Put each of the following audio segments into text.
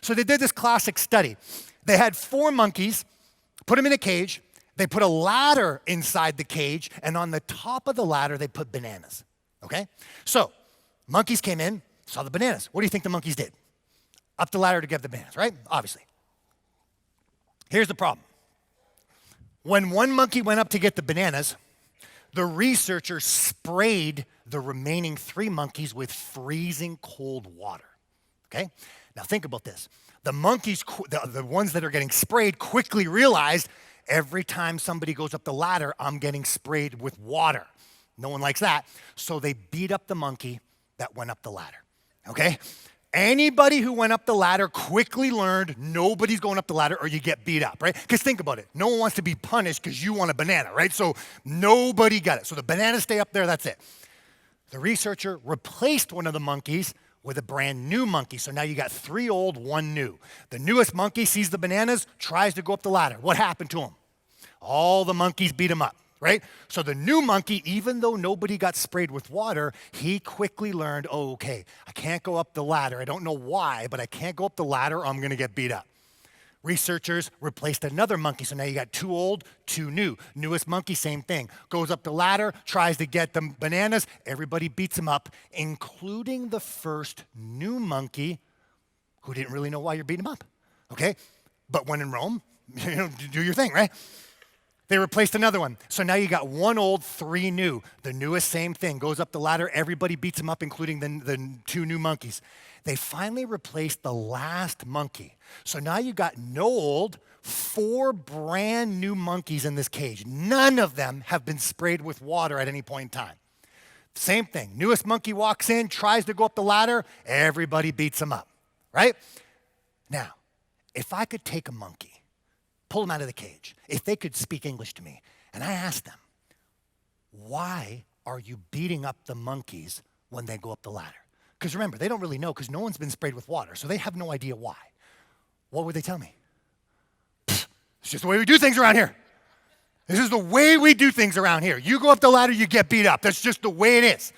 So they did this classic study. They had 4 monkeys, put them in a cage, they put a ladder inside the cage, and on the top of the ladder, they put bananas, okay? So monkeys came in, saw the bananas. What do you think the monkeys did? Up the ladder to get the bananas, right? Obviously. Here's the problem. When one monkey went up to get the bananas, the researchers sprayed the remaining 3 monkeys with freezing cold water, okay? Now think about this. The monkeys, the ones that are getting sprayed, quickly realized every time somebody goes up the ladder, I'm getting sprayed with water. No one likes that. So they beat up the monkey that went up the ladder, okay? Anybody who went up the ladder quickly learned nobody's going up the ladder or you get beat up, right? Because think about it. No one wants to be punished because you want a banana, right? So nobody got it. So the bananas stay up there, that's it. The researcher replaced one of the monkeys with a brand new monkey. So now you got 3 old, 1 new. The newest monkey sees the bananas, tries to go up the ladder. What happened to him? All the monkeys beat him up, right? So the new monkey, even though nobody got sprayed with water, he quickly learned, oh, okay, I can't go up the ladder. I don't know why, but I can't go up the ladder or I'm gonna get beat up. Researchers replaced another monkey, so now you got 2 old, 2 new. Newest monkey, same thing. Goes up the ladder, tries to get the bananas, everybody beats him up, including the first new monkey who didn't really know why you're beating him up, okay? But when in Rome, do your thing, right? They replaced another one. So now you got 1 old, 3 new. The newest, same thing. Goes up the ladder, everybody beats him up, including the 2 new monkeys. They finally replaced the last monkey. So now you got no old, 4 brand new monkeys in this cage. None of them have been sprayed with water at any point in time. Same thing. Newest monkey walks in, tries to go up the ladder, everybody beats him up, right? Now, if I could take a monkey, pull them out of the cage, if they could speak English to me, and I asked them, why are you beating up the monkeys when they go up the ladder? Because remember, they don't really know because no one's been sprayed with water, so they have no idea why. What would they tell me? It's just the way we do things around here. This is the way we do things around here. You go up the ladder, you get beat up. That's just the way it is,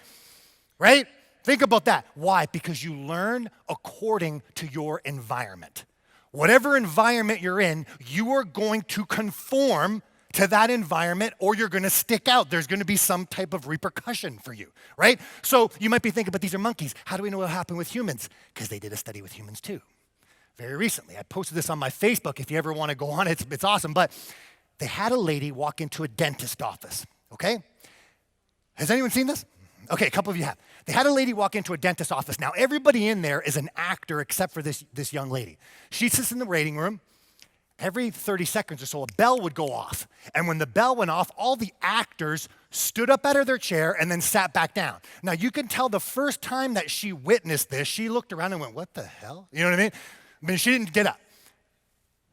right? Think about that. Why? Because you learn according to your environment. Whatever environment you're in, you are going to conform to that environment or you're going to stick out. There's going to be some type of repercussion for you, right? So you might be thinking, but these are monkeys. How do we know what happened with humans? Because they did a study with humans too. Very recently. I posted this on my Facebook. If you ever want to go on it, it's awesome. But they had a lady walk into a dentist office, okay? Has anyone seen this? Okay, a couple of you have. They had a lady walk into a dentist office. Now, everybody in there is an actor except for this young lady. She sits in the waiting room. Every 30 seconds or so, a bell would go off. And when the bell went off, all the actors stood up out of their chair and then sat back down. Now, you can tell the first time that she witnessed this, she looked around and went, what the hell? You know what I mean? I mean, she didn't get up.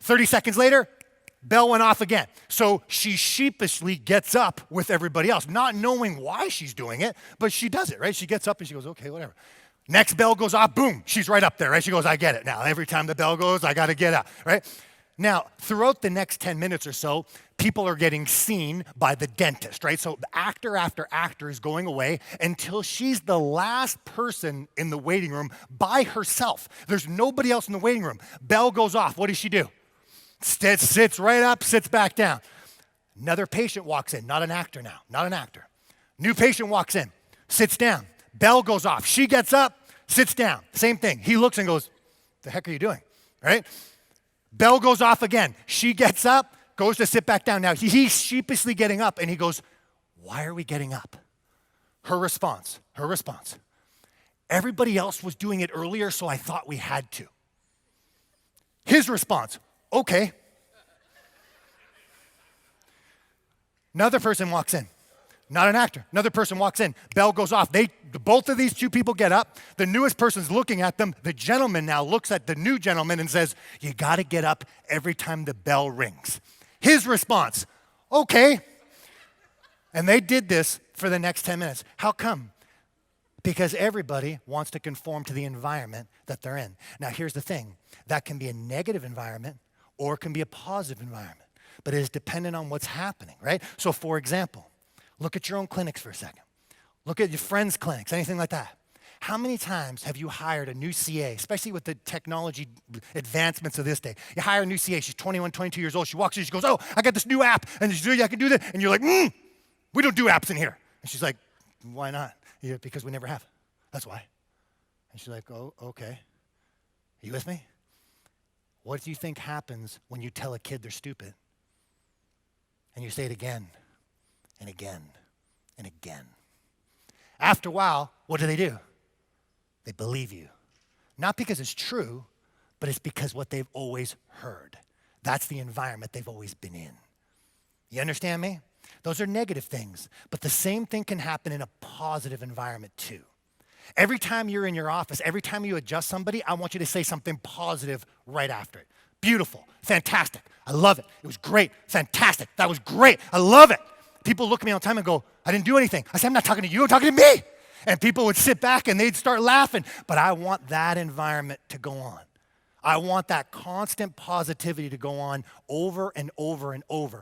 30 seconds later, bell went off again. So she sheepishly gets up with everybody else, not knowing why she's doing it, but she does it, right? She gets up and she goes, okay, whatever. Next bell goes off, boom, she's right up there, right? She goes, I get it now. Every time the bell goes, I got to get up, right? Now, throughout the next 10 minutes or so, people are getting seen by the dentist, right? So actor after actor is going away until she's the last person in the waiting room by herself. There's nobody else in the waiting room. Bell goes off. What does she do? Sits right up, sits back down. Another patient walks in, not an actor now, not an actor. New patient walks in, sits down. Bell goes off. She gets up, sits down. Same thing. He looks and goes, the heck are you doing, right? Bell goes off again. She gets up, goes to sit back down. Now, he's sheepishly getting up, and he goes, why are we getting up? Her response, everybody else was doing it earlier, so I thought we had to. His response, okay. Another person walks in. Not an actor. Another person walks in. Bell goes off. Both of these 2 people get up. The newest person's looking at them. The gentleman now looks at the new gentleman and says, you got to get up every time the bell rings. His response, okay. And they did this for the next 10 minutes. How come? Because everybody wants to conform to the environment that they're in. Now, here's the thing. That can be a negative environment or it can be a positive environment. But it is dependent on what's happening, right? So, for example, look at your own clinics for a second. Look at your friends' clinics, anything like that. How many times have you hired a new CA, especially with the technology advancements of this day? You hire a new CA, she's 21, 22 years old. She walks in, she goes, oh, I got this new app, and I can do that. And you're like, we don't do apps in here. And she's like, why not? Yeah, because we never have. That's why. And she's like, oh, okay. Are you with me? What do you think happens when you tell a kid they're stupid? And you say it again and again and again. After a while, what do? They believe you. Not because it's true, but it's because what they've always heard. That's the environment they've always been in. You understand me? Those are negative things, but the same thing can happen in a positive environment too. Every time you're in your office, every time you adjust somebody, I want you to say something positive right after it. Beautiful, fantastic, I love it. It was great, fantastic, that was great, I love it. People look at me all the time and go, I didn't do anything. I said, I'm not talking to you, I'm talking to me. And people would sit back and they'd start laughing. But I want that environment to go on. I want that constant positivity to go on over and over and over.